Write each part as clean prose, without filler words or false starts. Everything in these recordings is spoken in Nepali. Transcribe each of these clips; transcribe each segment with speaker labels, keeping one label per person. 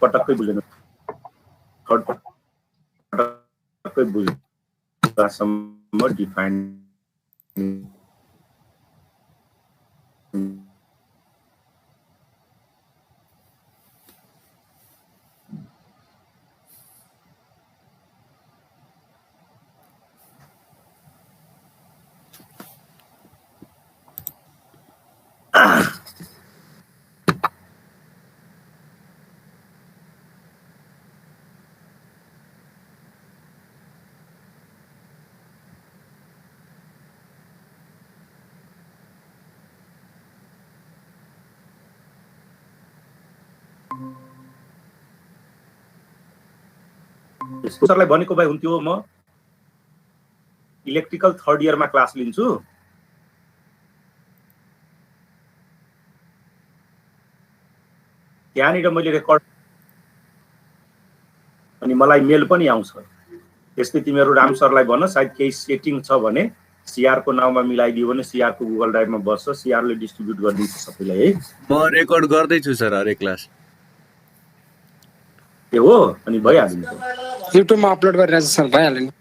Speaker 1: पटक्कै बुझ्दैन, थर्ड पटक्कै बुझ्दासम्म डिफाइन सरलाई भनेको भए हुन्थ्यो। म इलेक्ट्रिकल थर्ड इयरमा क्लास लिन्छु, त्यहाँनिर मैले रेकर्ड अनि मलाई मेल पनि आउँछ। त्यस्तै तिमीहरू राम सरलाई भन, सायद केही सेटिङ छ भने सीआर को नाउँमा मिलाइदियो भने सीआर को गुगल ड्राइभमा बस्छ, सीआर ले डिस्ट्रिब्युट गरिदिन्छ सबैलाई है।
Speaker 2: म रेकर्ड गर्दै छु सर हरेक क्लास।
Speaker 1: त्यो हो, अनि भइहाल्छ।
Speaker 3: युट्युबमा अपलोड गरिरहेछ सर, भइहाल्यो नि।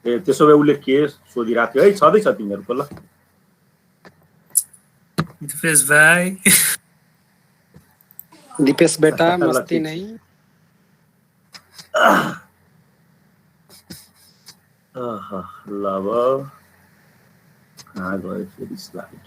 Speaker 1: ए त्यसो भए उसले के सोधिरहेको थियो है, छँदैछ तिमीहरूको? ल
Speaker 4: दिपेश भाइ,
Speaker 3: दिपेश बेटा मस्ती नै।
Speaker 1: ल अब कहाँ गयो फेरि स्लाइड?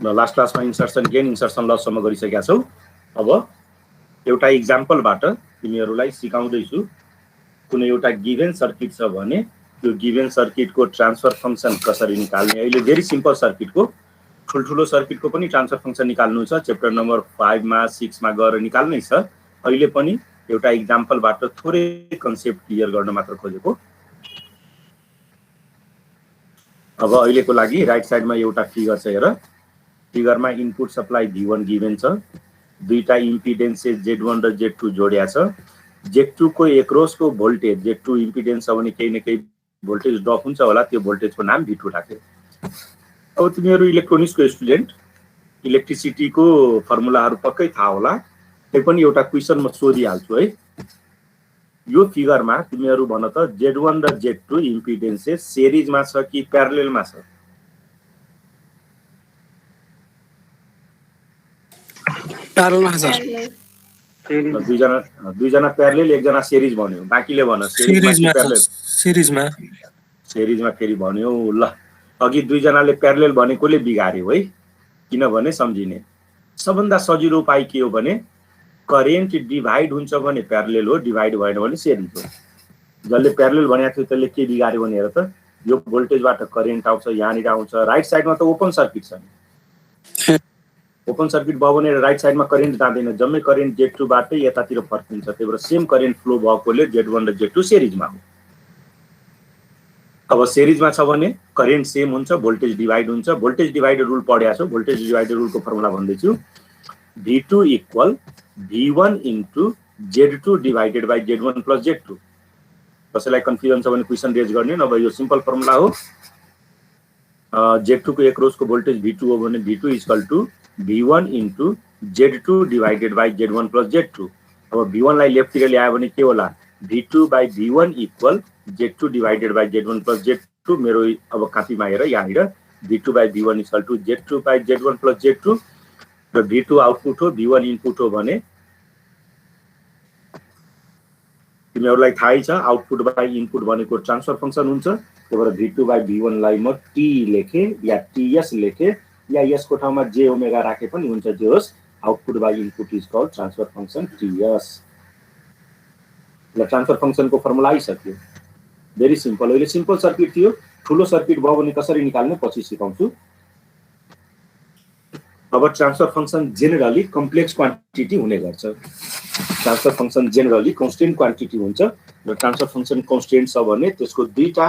Speaker 1: लास्ट क्लासमा इन्सर्सन गेन इन्सर्सन लससम्म गरिसकेका छौ। अब एउटा इक्जाम्पलबाट तिमीहरूलाई सिकाउँदैछु। कुनै एउटा गिभन सर्किट छ भने त्यो गिभन सर्किटको ट्रान्सफर फङ्सन कसरी निकाल्ने। अहिले भेरी सिम्पल सर्किटको, ठुल्ठुलो सर्किटको पनि ट्रान्सफर फङ्सन निकाल्नु छ। च्याप्टर नम्बर 5 मा 6 मा गएर निकाल्नै छ। अहिले पनि एउटा इक्जाम्पलबाट थोरै कन्सेप्ट क्लियर गर्न मात्र खोजेको। अब अहिलेको लागि राइट साइडमा एउटा फिगर छ हेर। फिगरमा इनपुट सप्लाई V1 गिभन छ, दुईटा इम्पिडेन्सेस Z1 र Z2 जोडिया छ। Z2 को एक्रोसको भोल्टेज, Z2 इम्पिडेन्स छ भने केही न केही भोल्टेज ड्रप हुन्छ होला, त्यो भोल्टेजको नाम V2 राख्यो। अब तिमीहरू इलेक्ट्रोनिक्सको स्टुडेन्ट, इलेक्ट्रिसिटीको फर्मुलाहरू पक्कै थाहा होला। त्यही पनि एउटा क्वेसन म सोधिहाल्छु है। यो फिगरमा तिमीहरू भन त Z1 र Z2 इम्पिडेन्सेस सिरिजमा छ कि प्यारलेलमा छ?
Speaker 3: प्यारललमा छ सर।
Speaker 1: दुईजना प्यारलेल, एकजना सिरिज भन्यो। बाँकीले भन
Speaker 4: सिरिजमा
Speaker 1: प्यारलेल। सिरिजमा फेरि भन्यो। ल अघि दुईजनाले प्यारलेल भनेकोले बिगार्यो है, किनभने सम्झिने सबभन्दा सजिलो उपाय के हो भने करेन्ट डिभाइड हुन्छ भने प्यारलेल हो, डिभाइड भएन भने सिरिज हो। जसले प्यारलेल भनेको थियो त्यसले के बिगार्यो भने हेर त, यो भोल्टेजबाट करेन्ट आउँछ, यहाँनिर आउँछ। राइट साइडमा त ओपन सर्किट छ नि, ओपन सर्किट भयो भने राइट साइडमा करेन्ट जाँदैन, जम्मै करेन्ट Z2 बाटै यतातिर फर्किन्छ। त्यही भएर सेम करेन्ट फ्लो भएकोले Z1 र Z2 सिरिजमा हो। अब सिरिजमा छ भने करेन्ट सेम हुन्छ, भोल्टेज डिभाइड हुन्छ। भोल्टेज डिभाइडर रुल पढेको छौ, भोल्टेज डिभाइडर रुलको फर्मुला भन्दैछु। V2 equal V1 into Z2 divided by Z1 plus Z2। कसैलाई कन्फ्युजन छ भने क्वेसन रेज गर्ने, नभए यो सिम्पल फर्मुला हो। Z2 को एक्रोसको भोल्टेज V2 हो भने V2 equal to V1 into Z2 divided by Z1 plus Z2। अब V1 लाई लेफ्टतिर ल्यायो भने के होला? V2 by V1 equal Z2 divided by Z1 plus Z2। मेरो अब कपीमा हेर, यहाँनिर V2 by V1 equal to Z2 by Z1 plus Z2 र V2 आउटपुट हो, V1 इनपुट हो भने तिमीहरूलाई थाहै छ आउटपुट बाई इनपुट भनेको ट्रान्सफर फङ्सन हुन्छ। त्यही भएर V2 बाई V1 लाई म T लेखे या TS लेखे या यसको ठाउँमा J ओमेगा राखे पनि हुन्छ। जे होस्, output by input is called transfer function TS। ल ट्रान्सफर फङ्सनको फर्मुला आइसक्यो, भेरी सिम्पल। अहिले सिम्पल सर्किट थियो, ठुलो सर्किट भयो भने कसरी निकाल्ने पछि सिकाउँछु। अब transfer function generally complex quantity हुने गर्छ। Transfer function generally constant quantity हुन्छ र ट्रान्सफर फङ्सन कन्स्टेन्ट छ भने त्यसको दुईटा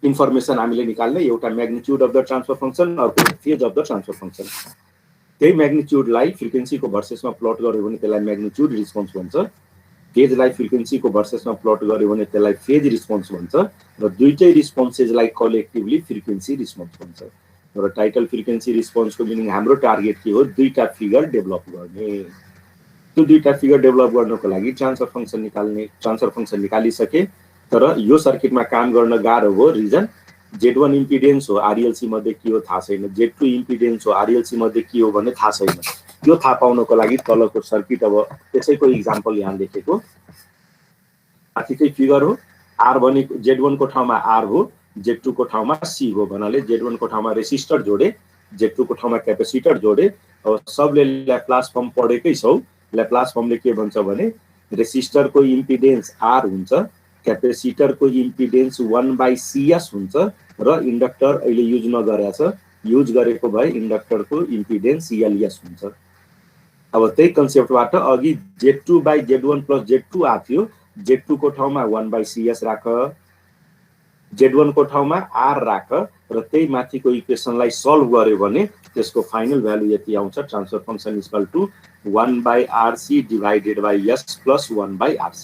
Speaker 1: इन्फर्मेसन हामीले निकाल्ने एउटा magnitude of the transfer function अर्को phase of the transfer function त्यही म्याग्निट्युडलाई फ्रिक्वेन्सीको भर्सेसमा प्लट गर्यो भने त्यसलाई म्याग्निट्युड रिस्पोन्स भन्छ फेजलाई फ्रिक्वेन्सीको भर्सेसमा प्लट गर्यो भने त्यसलाई फेज रिस्पोन्स भन्छ र दुईटै रिस्पोन्सेसलाई कलेक्टिभली फ्रिक्वेन्सी रिस्पोन्स भन्छ र टाइटल फ्रिक्वेन्सी रिस्पोन्सको मिनिङ हाम्रो टार्गेट के हो दुईटा फिगर डेभलप गर्ने त्यो दुईटा फिगर डेभलप गर्नको लागि ट्रान्सफर फंक्सन निकालिसके तर यो सर्किटमा काम गर्न गाह्रो हो रिजन Z1 इम्पिडेन्स हो आरएलसी मध्ये के हो थाहा छैन Z2 इम्पिडेन्स हो आरएलसी मध्ये के हो भन्ने थाहा छैन त्यो थाहा पाउनको लागि तलको सर्किट अब त्यसैको एक्जाम्पल यहाँ लेखेको माथिकै फिगर हो R भनेको Z1 को ठाउँमा R हो Z2 को ठाउँमा C हो भन्नाले Z1 को ठाउँमा रेसिस्टर जोडे Z2 को ठाउँमा क्यापेसिटर जोडे अब सबले ल्याप्लास फर्म पढेकै छौ ल्याप्लास फर्मले के भन्छ भने रेसिस्टरको इम्पिडेन्स R हुन्छ क्यापेसिटरको इम्पिडेन्स 1/CS हुन्छ र इन्डक्टर अहिले युज नगरेछ युज गरेको भए इन्डक्टरको इम्पिडेन्स CLS हुन्छ अब त्यही कन्सेप्टबाट अघि Z2/Z1 + Z2 आथ्यो Z2 को ठाउँमा 1/CS राख Z1 को ठाउँमा R राख र त्यही माथिको इक्वेसनलाई सल्भ गर्यो भने त्यसको फाइनल भ्यालु यति आउँछ transfer function equal to 1/RC divided by S + 1/RC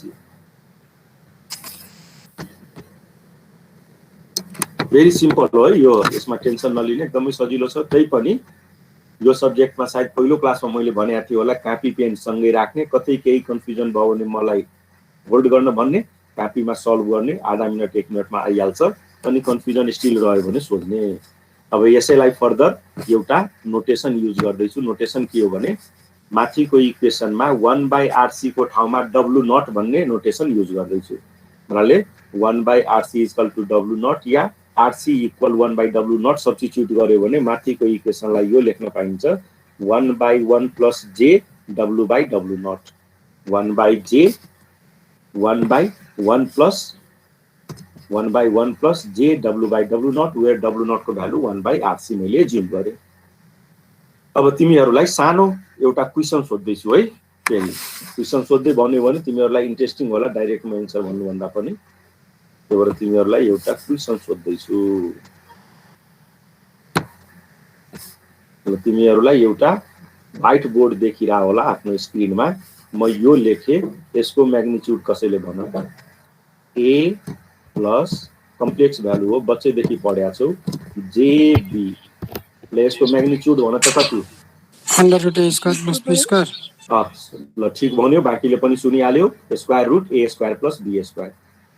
Speaker 1: very simple हो यो यसमा टेन्सन नलिने एकदमै सजिलो छ त्यही पनि यो सब्जेक्टमा सायद पहिलो क्लासमा मैले भनेको थिएँ होला कापी पेन सँगै राख्ने कतै केही कन्फ्युजन भयो भने मलाई होल्ड गर्न भन्ने कापीमा सल्भ गर्ने आधा मिनट 1 मिनटमा आइहाल्छ अनि कन्फ्युजन स्टिल रह्यो भने सोध्ने अब यसैलाई फर्दर एउटा नोटेसन युज गर्दैछु नोटेसन के हो भने माथिको इक्वेसनमा 1/RC को ठाउँमा W0 भन्ने नोटेसन युज गर्दैछु भन्नाले 1/RC = W0 या RC = 1/W0 सब्स्टिट्युट गर्यो भने माथिको इक्वेसनलाई यो लेख्न पाइन्छ 1/1 + J W/W0 1/J 1/1 + J W/W0 where W0 को भ्यालु 1/RC मैले एज्युम गरे अब तिमीहरुलाई सानो एउटा क्वेशन सोध्दैछु है फेरि क्वेशन सोध्दै भन्यो भने तिमीहरुलाई इन्ट्रेस्टिङ होला डाइरेक्टमा आन्सर भन्नु भन्दा पनि त्यही भएर तिमीहरुलाई एउटा क्वेशन सोध्दैछु तिमीहरुलाई एउटा व्हाइट बोर्ड देखिरा होला आफ्नो स्क्रिनमा म यो लेखे यसको म्याग्निट्युड कसैले भन A प्लस कम्प्लेक्स भ्यालु हो बच्चैदेखि पढ्या छौ JB ले यसको म्याग्निट्युड भन त कति
Speaker 3: √A² + B²।
Speaker 1: ल ठीक भन्यो बाकीले पनि सुनिहाल्यो स्क्वायर रुट A² + B²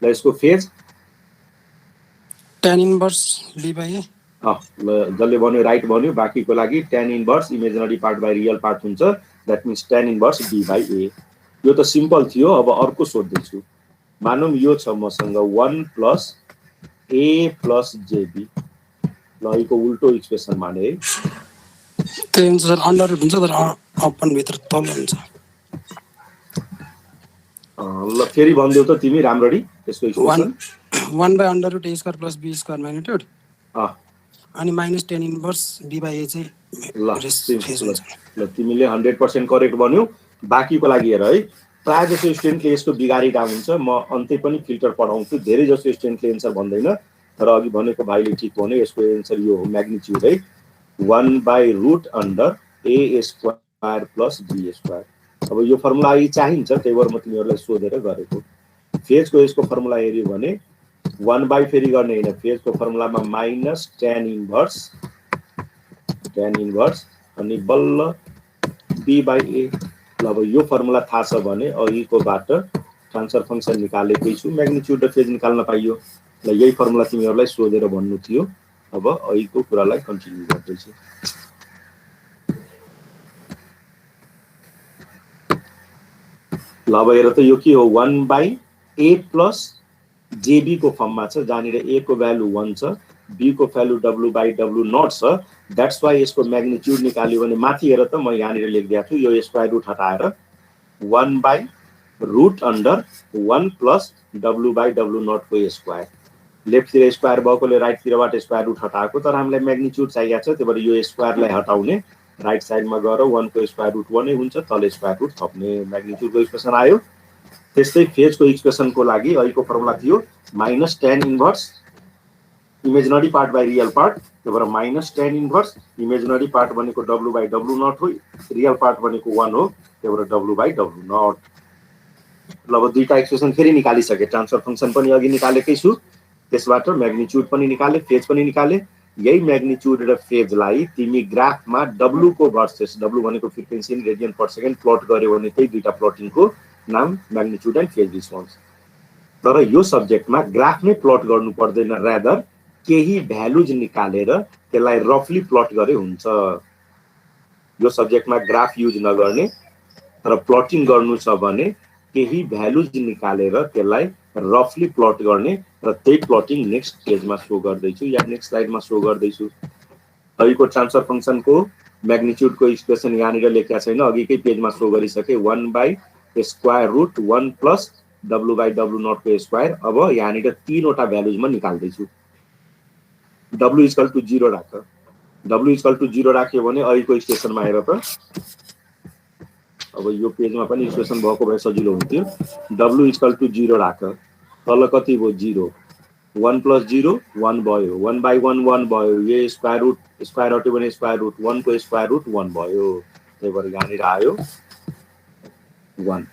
Speaker 1: ल यसको फेज
Speaker 3: tan इन्भर्स B/A
Speaker 1: ल जसले भन्यो राइट भन्यो बाकीको लागि tan inverse imaginary part by real part हुन्छ that means tan inverse B/A यो त सिम्पल थियो अब अर्को सोध्दै छु मानौं यो छ मसँग 1 + A + JB ल यसको उल्टो इक्वेसन माने
Speaker 3: त्यही हुन्छ सर अन्डर हुन्छ तर अपन भित्र तल हुन्छ
Speaker 1: ल फेरि भन्दियौ त तिमी राम्ररी यसको इक्वेसन
Speaker 3: 1/√A² + B² म्याग्निट्युड अनि माइनस tan इन्भर्स B/A चाहिँ
Speaker 1: ल तिमीले 100% करेक्ट भन्यौ बाकीको लागि हेर है प्राय जसो स्टुडेन्टले यसको बिगारी डाउन हुन्छ म अन्त्य पनि फिल्टर पढाउँछु धेरै जसो स्टुडेन्टले आन्सर भन्दैन तर अघि भनेको भाइले ठीक भन्यो यसको आन्सर यो हो म्याग्निट्युड है 1/√A² + B²। अब यो फर्मुला यही चाहिन्छ त्यही भएर म तिमीहरुलाई सोधेर गरेको फेजको यसको फर्मुला हेर्यो भने 1/ फेरि गर्ने हैन फेजको फर्मुलामा माइनस tan इन्भर्स अनि बल्ल B/A ल अब यो फर्मुला थाहा छ भने अघिकोबाट ट्रान्सफर फंक्सन निकालेकै छु म्याग्निट्युड र फेज निकाल्न पाइयो ल यही फर्मुला तिमीहरुलाई सोधेर भन्नु थियो अब अघिको कुरालाई कन्टिन्यू गर्दैछु ल अब हेर त यो के हो 1/A + JB को फर्ममा छ जहाँनिर A को भ्यालु 1 छ B को भ्यालु W/W0 छ दैट्स व्हाई यसको म्याग्निट्युड निकाल्यो भने माथि हेर त म यहाँनिर लेख्दिया छु यो स्क्वायर रुट हटाएर 1/√1 + W/W0 को स्क्वायर लेफ्ट तिर स्क्वायर भएकोले राइट तिरबाट स्क्वायर रुट हटाएको तर हामीलाई म्याग्निट्युड चाहिएको छ त्यही भएर यो स्क्वायरलाई हटाउने राइट साइडमा गएर 1 को स्क्वायर रुट 1 नै हुन्छ तल स्क्वायर रुट थप्ने म्याग्निट्युडको इक्वेसन आयो त्यस्तै फेजको इक्वेसनको लागि अहिलेको फर्मुला थियो minus tan inverse imaginary part by real part, त्यही भएर minus tan inverse imaginary part भनेको डब्लु बाई डब्लु नट हो, रियल पार्ट भनेको 1 हो, त्यही भएर डब्लु बाई डब्लु नट। ल अब दुईटा इक्वेसन फेरि निकालिसके, ट्रान्सफर फंक्सन पनि अघि निकालेकै छु, त्यसबाट म्याग्निट्युड पनि निकाले, फेज पनि निकाले। यही म्याग्निट्युड र फेजलाई तिमी ग्राफमा डब्लु को भर्सेस, डब्लु भनेको frequency in radian per second plot गर्यो भने त्यही दुईटा प्लटिङको नाम म्याग्निट्युड एन्ड फेज रिस्पोन्स। तर यो सब्जेक्टमा ग्राफ नै प्लट गर्नु पर्दैन, रादर केही भ्यालुज निकालेर त्यसलाई रफली प्लट गरे हुन्छ। यो सब्जेक्टमा ग्राफ युज नगर्ने, तर प्लटिङ गर्नु छ भने केही भ्यालुज निकालेर त्यसलाई रफली प्लट गर्ने, र त्यही प्लटिङ नेक्स्ट पेजमा शो गर्दैछु या नेक्स्ट स्लाइडमा शो गर्दैछु। अहिलेको ट्रान्सफर फंक्सनको म्याग्निट्युडको इक्वेसन यहाँनिर लेखेको छैन, अघिकै पेजमा शो गरिसके, 1 by square root 1 plus W by W nought को स्क्वायर। अब यहाँनिर तीनवटा भ्यालुजमा निकाल्दैछु। डब्लु इक्वल टु 0 राख, डब्लु इक्वल टु 0 राख्यो भने अहिलेको इक्वेसनमा हेर त, अब यो पेजमा पनि इक्वेसन भएको भए सजिलो हुन्थ्यो। डब्लु इक्वल टु 0 राख, तल कति भयो 0, 1 प्लस 0 1 भयो, 1 बाई 1 1 भयो, यो स्क्वायर रुट स्क्वायर हट्यो भने स्क्वायर रुट 1 को स्क्वायर रुट 1 भयो, त्यही भएर यहाँनिर आयो 1।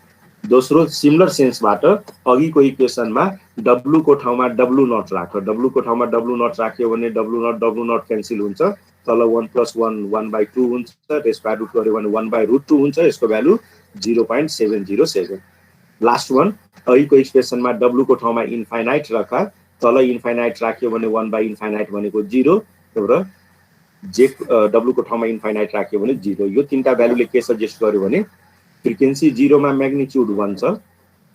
Speaker 1: दोस्रो सिमिलर सेन्सबाट अघिको इक्वेसनमा डब्लु को ठाउँमा डब्लु नट राख, डब्लु को ठाउँमा डब्लु नट राख्यो भने डब्लु नट क्यान्सल हुन्छ, तल 1 प्लस 1 1 बाई 2 हुन्छ, स्क्वायर रुट गर्यो भने 1 बाई रुट 2 हुन्छ, यसको भ्यालु 0.707। लास्ट वान, अहिलेको इक्वेसनमा डब्लु को ठाउँमा इन्फाइनाइट राख, तल इन्फाइनाइट राख्यो भने 1 बाई इन्फाइनाइट भनेको 0, त्यही भएर जे डब्लु को ठाउँमा इन्फाइनाइट राख्यो भने 0। यो तीनटा भ्यालुले के सजेस्ट गर्यो भने फ्रिक्वेन्सी 0 मा म्याग्निट्युड 1 छ,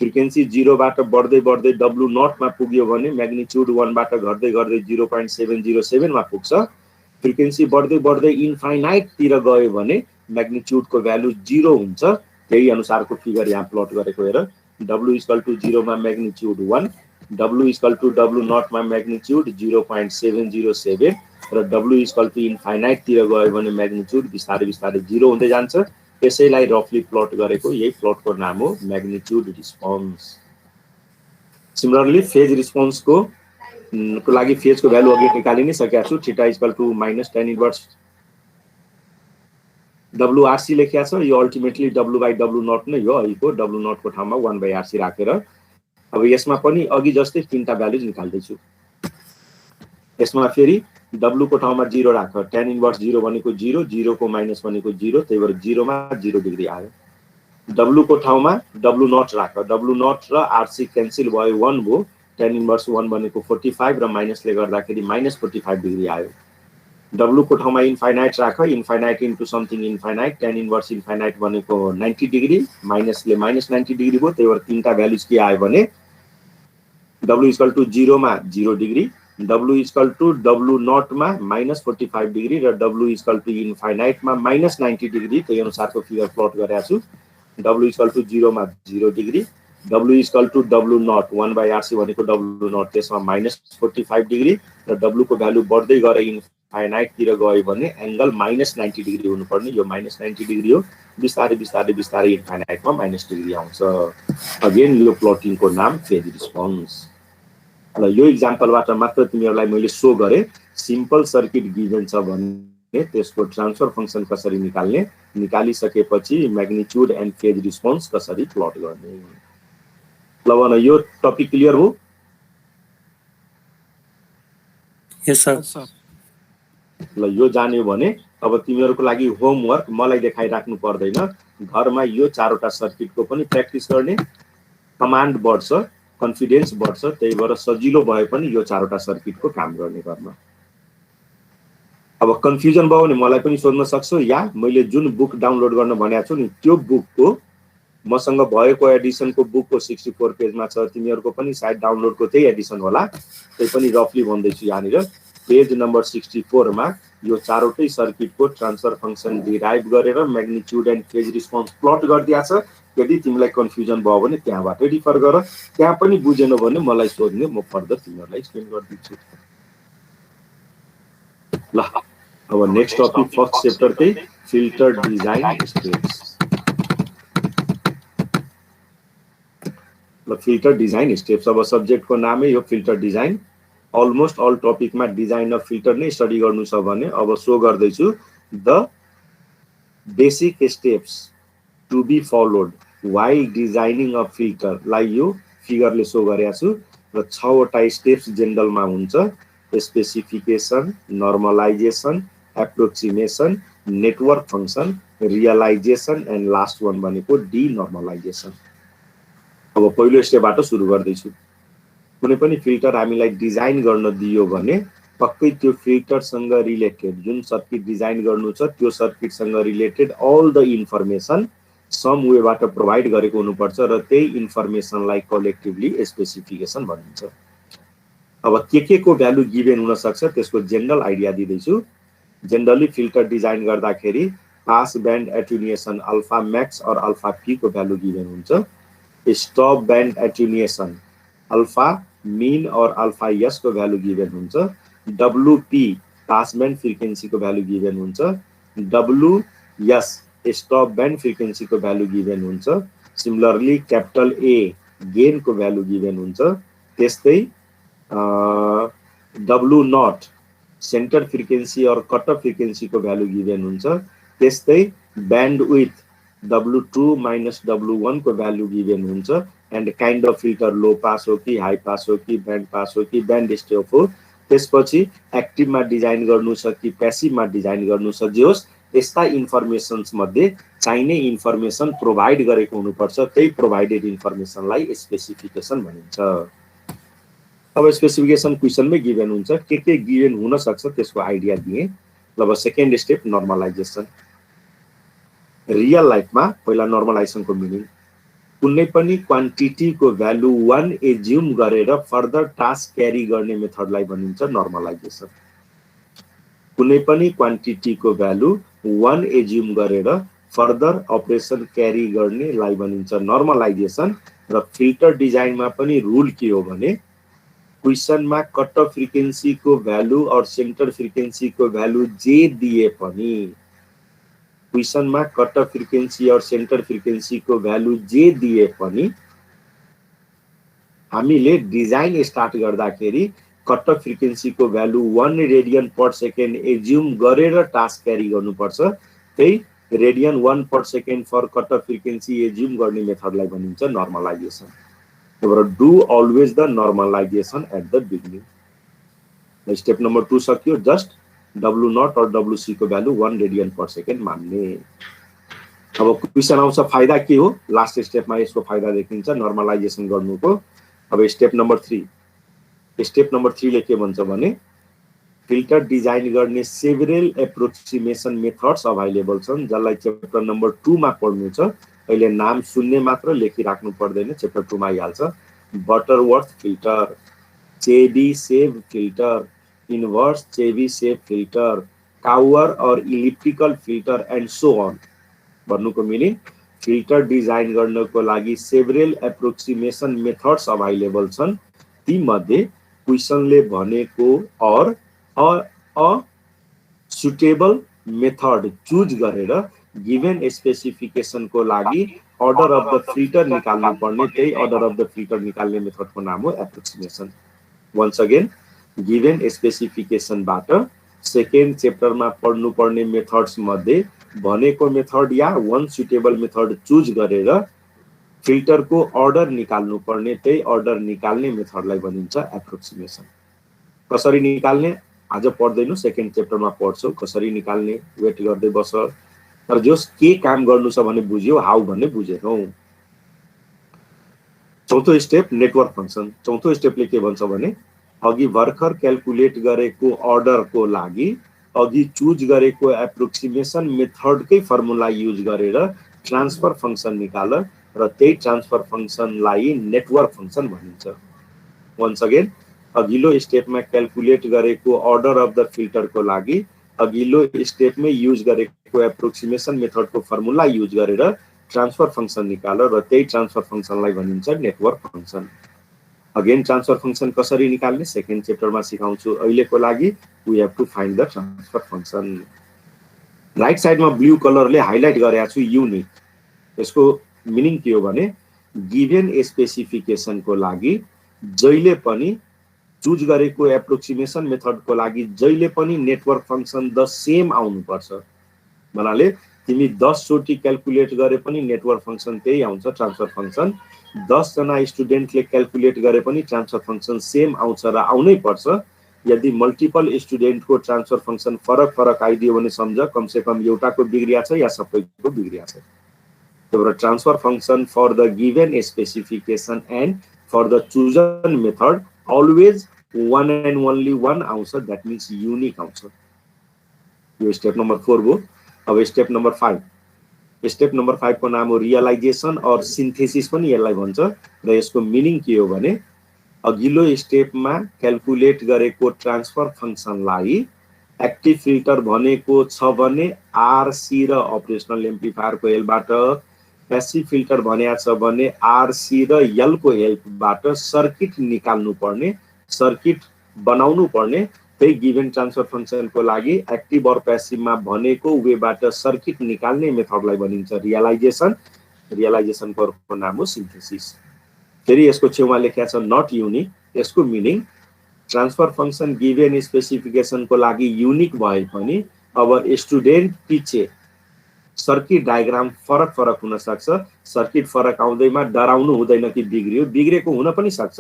Speaker 1: फ्रिक्वेन्सी 0 बाट बढ्दै बढ्दै डब्लु नट मा पुग्यो भने म्याग्निट्युड 1 बाट घट्दै घट्दै 0.707 मा पुग्छ, फ्रिक्वेन्सी बढ्दै बढ्दै इन्फाइनाइट तिर गयो भने म्याग्निट्युड को भ्यालु 0 हुन्छ। त्यही अनुसारको फिगर यहाँ प्लट गरेको हेर, डब्लु इक्वल टु 0 मा magnitude 1, W equal to W nought मा म्याग्निट्युड 0.707, र डब्लु इक्वल टु इन्फाइनाइट तिर गयो भने म्याग्निट्युड बिस्तारै बिस्तारै 0 हुँदै जान्छ। यसैलाई रफली प्लट गरेको, यही प्लटको नाम हो magnitude response. Similarly phase response को लागि फेजको भ्यालु अघि निकालि नै सकेको छु, theta equal to minus tan inverse WRC लेखिया छ, यो ultimately W by W naught नै हो, अहिलेको डब्लु नट को ठाउँमा 1 बाई आरसी राखेर। अब यसमा पनि अघि जस्तै तीनटा भ्यालुज निकाल्दैछु। यसमा फेरि डब्लु को ठाउँमा 0 राख, टेन इन्भर्स 0 भनेको 0, 0 को माइनस भनेको 0, त्यही भएर 0 मा 0 डिग्री आयो। डब्लु को ठाउँमा डब्लु नट राख, डब्लु नट र आरसी क्यान्सल भयो 1 भयो, टेन इन्भर्स 1 भनेको 45 र माइनसले गर्दाखेरि माइनस 45 डिग्री आयो। डब्लु को ठाउँमा इन्फाइनाइट राख, infinite into something infinite, ten inverse infinite भनेको 90 डिग्री, माइनसले माइनस 90 डिग्री भयो, त्यही भएर तीनटा भ्यालुज के आयो भने डब्लु इक्वल टु 0 मा 0 degree, W equal to W nought मा माइनस 45 डिग्री, र डब्लु इक्वल टु इन्फाइनाइट मा माइनस 90 डिग्री, त्यही अनुसारको फिगर प्लट गरेको छु। डब्लु इक्वल टु 0 मा 0 degree, W equal to W nought 1 by RC भनेको डब्लु नट, त्यसमा माइनस 45 डिग्री, र डब्लु को भ्यालु बढ्दै गएर इन्फाइनाइट तिर गयो भने एंगल माइनस 90 डिग्री हुनुपर्ने, यो माइनस 90 डिग्री हो, बिस्तारै बिस्तारै बिस्तारै इन्फाइनाइटमा माइनस डिग्री आउँछ। अगेन यो प्लटिङको नाम फेज रिस्पोन्स। ल यो इक्जाम्पलबाट मात्र तिमीहरूलाई मैले सो गरे, सिम्पल सर्किट गिभन छ भने त्यसको ट्रान्सफर फंक्सन कसरी निकाल्ने, निकालिसकेपछि म्याग्निट्युड एन्ड फेज रिस्पोन्स कसरी प्लट गर्ने। ल भन यो टपिक क्लियर हो?
Speaker 3: यस सर।
Speaker 1: ल यो जान्यो भने अब तिमीहरूको लागि होमवर्क मलाई देखाइराख्नु पर्दैन, घरमा यो चारवटा सर्किटको पनि प्र्याक्टिस गर्ने, कमान्ड बढ्छ, कन्फिडेन्स बढ्छ, त्यही भएर सजिलो भए पनि यो चारवटा सर्किटको काम गर्ने गर्न। अब कन्फ्युजन भयो भने मलाई पनि सोध्न सक्छौ, या मैले जुन बुक डाउनलोड गर्न भनेको छु नि त्यो बुकको मसँग भएको एडिसनको बुकको 64 पेजमा छ, तिमीहरूको पनि सायद डाउनलोडको त्यही एडिसन होला, त्यही पनि रफली भन्दैछु यहाँनिर पेज नम्बर 64 मा यो चारवटै सर्किटको ट्रान्सफर फंक्सन डिराइभ गरेर magnitude and phase response plot गरिदिया छ। यदि तिमीलाई कन्फ्युजन भयो भने त्यहाँबाट रिफर गर, त्यहाँ पनि बुझेन भने मलाई सोध्ने, म फर्दर तिमीहरूलाई एक्सप्लेन गरिदिन्छु। ल अब नेक्स्ट टपिक फर्स्ट च्याप्टरकै फिल्टर डिजाइन स्टेप्स। ल फिल्टर डिजाइन स्टेप्स, अब सब्जेक्टको नामै हो फिल्टर डिजाइन। अलमोस्ट अल टपिकमा डिजाइन अफ फिल्टर नै स्टडी गर्नु छ भने अब सो गर्दैछु the basic steps to be followed while designing a filter लाई यो फिगरले सो गरेको छु र 6 वटा स्टेप्स जेनरलमा हुन्छ specification normalization approximation network function realization and last one भनेको डिनर्मलाइजेसन अब पहिलो स्टेपबाट सुरु गर्दैछु कुनै पनि फिल्टर हामीलाई डिजाइन गर्न दियो भने पक्कै त्यो फिल्टरसँग रिलेटेड जुन सर्किट डिजाइन गर्नु छ त्यो सर्किटसँग related all the information some वेबाट प्रोभाइड गरेको हुनुपर्छ र त्यही इन्फर्मेसनलाई कलेक्टिभली स्पेसिफिकेसन भनिन्छ अब के को भ्यालु गिभेन हुन सक्छ त्यसको जनरल आइडिया दिदैछु जनरली फिल्टर डिजाइन गर्दाखेरि pass band attenuation alpha max और अल्फा पी को भ्यालु गिभेन हुन्छ stop band attenuation alpha min और अल्फा एस को भ्यालु गिभेन हुन्छ डब्लुपी पास ब्यान्ड फ्रिक्वेन्सी को भ्यालु गिभेन हुन्छ डब्लुएस स्टप ब्यान्ड फ्रिक्वेन्सी को भ्यालु गिभेन हुन्छ सिमिलरली क्यापिटल ए गेन को भ्यालु गिभेन हुन्छ त्यस्तै डब्लु नट सेन्टर फ्रिक्वेन्सी और कट अफ फ्रिक्वेन्सी को भ्यालु गिभेन हुन्छ त्यस्तै band with W2 minus W1 को भ्यालु गिभेन हुन्छ and kind of filter low pass हो कि हाई पास हो कि ब्यान्ड पास हो कि ब्यान्ड स्टप हो त्यसपछि एक्टिभमा डिजाइन गर्नु छ कि प्यासिभमा डिजाइन गर्नु छ जे होस् यस्ता इन्फर्मेसन्स मध्ये चाहिने इन्फर्मेसन प्रोभाइड गरेको हुनुपर्छ त्यही प्रोभाइडेड इन्फर्मेसनलाई स्पेसिफिकेसन भनिन्छ अब स्पेसिफिकेसन क्वेशनमै गिभेन हुन्छ के गिभेन हुन सक्छ त्यसको आइडिया दिए अब सेकेन्ड स्टेप नर्मलाइजेसन रियल लाइफमा पहिला नर्मलाइजेसनको मिनिङ कुनै पनि क्वान्टिटीको भ्यालु 1 एज्युम गरेर फर्दर टास्क क्यारी गर्ने मेथडलाई भनिन्छ नर्मलाइजेसन कुनै पनि क्वान्टिटीको भ्यालु 1 एज्युम गरेर फर्दर अपरेसन क्यारी गर्नेलाई भनिन्छ नर्मलाइजेसन र फिल्टर डिजाइनमा पनि रुल के हो भने क्वेशनमा कट अफ फ्रिक्वेन्सीको भ्यालु और सेन्टर फ्रिक्वेन्सीको भ्यालु जे दिए पनि क्वेशनमा कट अफ फ्रिक्वेन्सी और सेन्टर फ्रिक्वेन्सीको भ्यालु जे दिए पनि हामीले डिजाइन स्टार्ट गर्दाखेरि कट अफ फ्रिक्वेन्सीको value 1 radian per second assume गरेर टास्क क्यारी गर्नुपर्छ त्यही radian 1 per second for cut off frequency assume गर्ने मेथडलाई भनिन्छ नर्मलाइजेसन तर do always the normalization at the beginning step number 2 सक्यो जस्ट W नट और WC को भ्यालु 1 रेडियन पर सेकेन्ड मान्ने अब क्वेशन आउँछ फाइदा के हो लास्ट स्टेपमा यसको फाइदा देखिन्छ नर्मलाइजेसन गर्नुको अब स्टेप नम्बर 3 ले के भन्छ भने फिल्टर डिजाइन गर्ने सेभरल एप्रोक्सिमेसन मेथड्स अभाइलेबल छन् जसलाई च्याप्टर नम्बर 2 मा पढ्नु छ अहिले नाम सुन्ने मात्र लेखिराख्नु पर्दैन च्याप्टर 2 मा आइहाल्छ Butterworth filter Chebyshev filter inverse Chebyshev filter Cauer और elliptical filter and so on भन्नुको मिनिङ फिल्टर डिजाइन गर्नको लागि सेभरल एप्रोक्सिमेसन मेथड्स अभाइलेबल छन् ती मध्ये क्वेशनले भनेको और अ सुटेबल मेथड चुज गरेर गिभन स्पेसिफिकेसन को लागि अर्डर अफ द फिल्टर निकाल्नु पर्ने त्यही अर्डर अफ द फिल्टर निकाल्ने मेथडको नाम हो एप्रोक्सिमेसन वन्स अगेन गिभन स्पेसिफिकेसनबाट सेकेन्ड च्याप्टरमा पढ्नु पर्ने मेथड्स मध्ये भनेको मेथड या वन सुटेबल मेथड चुज गरेर फिल्टरको अर्डर निकाल्नु पर्ने त्यही अर्डर निकाल्ने मेथडलाई भनिन्छ एप्रोक्सिमेसन कसरी निकाल्ने आज पढ्दैनौ सेकेन्ड च्याप्टरमा पढ्छौ कसरी निकाल्ने वेट गर्दै बस तर जस के काम गर्नु छ भने बुझ्यो हाउ भन्ने बुझेनौ चौथो स्टेप नेटवर्क फंक्सन चौथो स्टेपले के भन्छ भने अघि भर्खर क्याल्कुलेट गरेको अर्डरको लागि अघि चुज गरेको एप्रोक्सिमेसन मेथडकै फर्मुला युज गरेर ट्रान्सफर फंक्सन निकाल र त्यही ट्रान्सफर फंक्सनलाई नेटवर्क फंक्सन भनिन्छ वन्स अगेन अघिल्लो स्टेपमा क्याल्कुलेट गरेको अर्डर अफ द फिल्टरको लागि अघिल्लो स्टेपमै युज गरेको एप्रोक्सिमेसन मेथडको फर्मुला युज गरेर ट्रान्सफर फंक्सन निकाल र त्यही ट्रान्सफर फंक्सनलाई भनिन्छ network function again transfer function कसरी निकाल्ने सेकेन्ड च्याप्टरमा सिकाउँछु अहिलेको लागि we have to find the transfer function right साइडमा ब्लू कलरले हाइलाइट गरेको छु युनिट यसको मिनिङ के हो भने गिभन स्पेसिफिकेसनको लागि जहिले पनि चुज गरेको एप्रोक्सिमेसन मेथडको लागि जहिले पनि नेटवर्क फंक्सन द सेम आउनुपर्छ। भन्नाले तिमी 10 चोटि क्याल्कुलेट गरे पनि नेटवर्क फंक्सन त्यही आउँछ, ट्रान्सफर फंक्सन। 10 जना स्टुडेन्टले क्याल्कुलेट गरे पनि ट्रान्सफर फंक्सन सेम आउँछ र आउनै पर्छ। यदि मल्टिपल स्टुडेन्टको ट्रान्सफर फंक्सन फरक फरक आइदियो भने सम्झ कमसे कम एउटाको बिग्रिया छ या सबैको बिग्रिया छ। त्यही transfer function for the given specification and for the chosen method always one and only one आउँछ, that means unique आउँछ। यो स्टेप नम्बर 4 हो। अब स्टेप नम्बर 5, स्टेप नम्बर 5 को नाम हो रियलाइजेसन और सिन्थेसिस पनि यसलाई भन्छ र यसको मिनिङ के हो भने अघिल्लो स्टेपमा क्याल्कुलेट गरेको ट्रान्सफर फंक्सनलाई एक्टिभ फिल्टर भनेको छ भने आरसी र अपरेशनल एम्प्लिफायरको हेल्पबाट, प्यासिभ फिल्टर भनेको छ भने आरसी र एल को हेल्पबाट सर्किट निकाल्नु पर्ने, सर्किट बनाउनु पर्ने। त्यही गिवन ट्रान्सफर फंक्सनको लागि एक्टिभ और प्यासिभमा भनेको वेबाट सर्किट निकाल्ने मेथडलाई भनिन्छ रियलाइजेसन। रियलाइजेसनको अर्को नाम हो सिन्थेसिस। फेरि यसको छेउमा लेखेको छ नट युनिक। यसको मिनिङ ट्रान्सफर फंक्सन गिवन स्पेसिफिकेसनको लागि युनिक भए पनि अब स्टुडेन्ट पछि सर्किट डायग्राम फरक फरक हुन सक्छ। सर्किट फरक आउँदैमा डराउनु हुँदैन कि बिग्रियो, बिग्रेको हुन पनि सक्छ